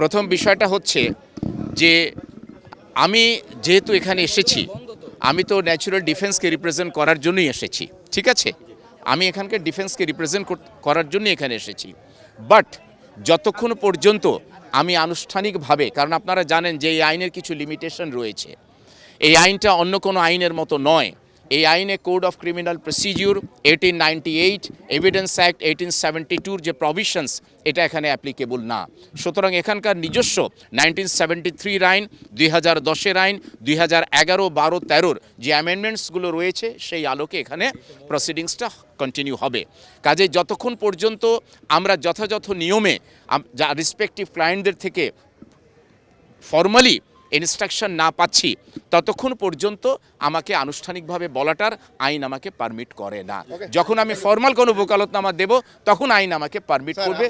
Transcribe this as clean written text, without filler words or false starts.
প্রথম বিষয়টা হচ্ছে যে আমি যেহেতু এখানে এসেছি, আমি তো ন্যাচুরাল ডিফেন্সকে রিপ্রেজেন্ট করার জন্যই এসেছি, ঠিক আছে। আমি এখানকার ডিফেন্সকে রিপ্রেজেন্ট করার জন্যই এখানে এসেছি। বাট যতক্ষণ পর্যন্ত আমি আনুষ্ঠানিকভাবে, কারণ আপনারা জানেন যে এই আইনের কিছু লিমিটেশন রয়েছে, এই আইনটা অন্য কোনো আইনের মতো নয়। এই আইনে code of criminal procedure 1898, evidence act 1872 যে প্রভিশনস, এটা এখানে অ্যাপ্লিকেবল না। সুতরাং এখানকার নিজস্ব 1973 আইন, 2010-এর আইন, 2011, 12, 13 যে অ্যামেন্ডমেন্টসগুলো রয়েছে, সেই আলোকে এখানে প্রসিডিংসটা কন্টিনিউ হবে। কাজে যতক্ষণ পর্যন্ত আমরা যথাযথ নিয়মে যা রেসপেক্টিভ ক্লায়েন্টদের থেকে ফর্মালি ইনস্ট্রাকশন না পাচ্ছি, ততক্ষণ পর্যন্ত আমাকে আনুষ্ঠানিকভাবে বলাটার আইন আমাকে পারমিট করে না। যখন আমি ফর্মাল কোনো ওকালতনামা দেব, তখন আইন আমাকে পারমিট করবে।